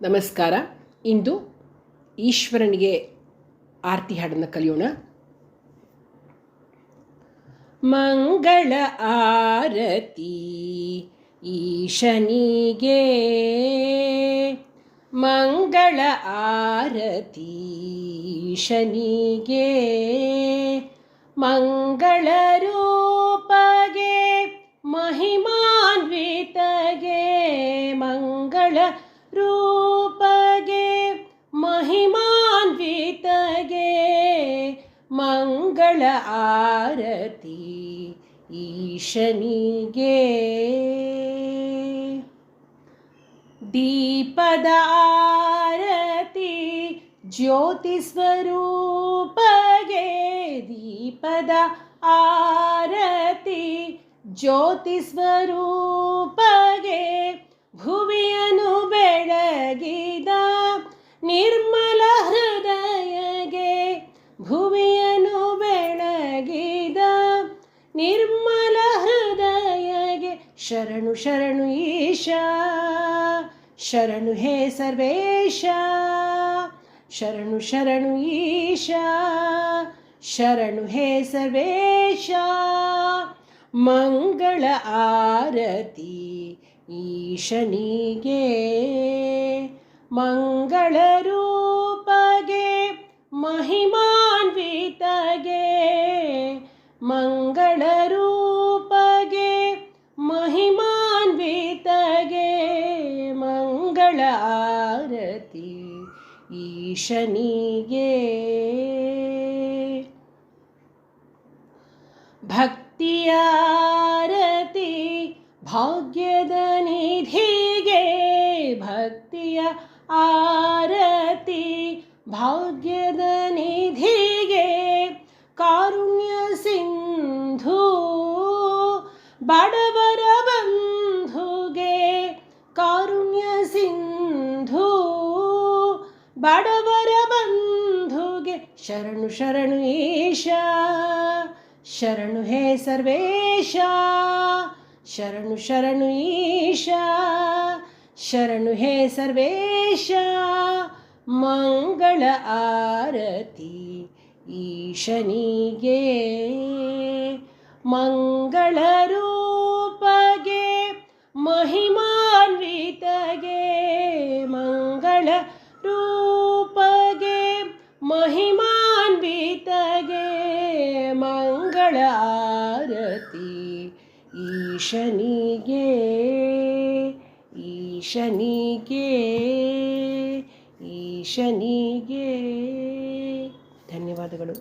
ನಮಸ್ಕಾರ. ಇಂದು ಈಶ್ವರನಿಗೆ ಆರತಿ ಹಾಡನ್ನು ಕಲಿಯೋಣ. ಮಂಗಳ ಆರತಿ ಈಶನಿಗೆ, ಮಂಗಳ ಆರತಿ ಈಶನಿಗೆ, ಮಂಗಳ ರೂಪಗೆ ಮಹಿಮಾನ್ವಿತಗೆ, ಮಂಗಳ ರೂಪಗೆ ಮಹಿಮಾನ್ವಿತಗೆ, ಮಂಗಳ ಆರತಿ ಈಶನಿಗೆ. ದೀಪದ ಆರತಿ ಜ್ಯೋತಿ ಸ್ವರೂಪಗೆ, ದೀಪದ ಆರತಿ ಜ್ಯೋತಿ ಸ್ವರೂಪಗೆ, ಭುವಿಯನ್ನು ಬೆಳಗಿದ ನಿರ್ಮಲ ಹೃದಯಗೆ, ಭುವಿಯನ್ನು ಬೆಳಗಿದ ನಿರ್ಮಲ ಹೃದಯಗೆ, ಶರಣು ಶರಣು ಈಶ, ಶರಣು ಹೇ ಸರ್ವೇಶ, ಶರಣು ಶರಣು ಈಶ, ಶರಣು ಹೇ ಸರ್ವೇಶ. ಮಂಗಳ ಆರತಿ ಈಶನಿಗೆ, ಮಂಗಳ ರೂಪಗೆ ಮಹಿಮಾನ್ವಿತಗೆ, ಮಂಗಳ ರೂಪಗೆ ಮಹಿಮಾನ್ವಿತಗೆ, ಮಂಗಳ ಆರತಿ ಈಶನಿಗೆ. ಭಕ್ತಿಯ ಆರತಿ ಭಾಗ್ಯದ ನಿಧಿಗೆ, ಭಕ್ತಿಯ ಆರತಿ ಭಾಗ್ಯದ ನಿಧಿಗೆ, ಕಾರುಣ್ಯ ಸಿಂಧು ಬಡವರ ಬಂಧುಗೆ, ಕಾರುಣ್ಯ ಸಿಂಧು ಬಡವರ ಬಂಧುಗೆ, ಶರಣು ಶರಣು ಈಶ, ಶರಣು ಹೇ ಸರ್ವೇಶ, ಶರಣು ಶರಣು ಈಶ, ಶರಣು ಹೇ ಸರ್ವೇಶ. ಮಂಗಳ ಆರತಿ ಈಶನಿಗೆ, ಮಂಗಳ ರೂಪಗೆ ಮಹಿಮಾನ್ವಿತಗೆ, ಮಂಗಳ ರೂಪಗೆ ಮಹಿಮಾನ್ವಿತಗೆ, ಮಂಗಳ ಆರತಿ ಈಶನಿಗೆ, ಈಶನಿಗೆ, ಈಶನಿಗೆ. ಧನ್ಯವಾದಗಳು.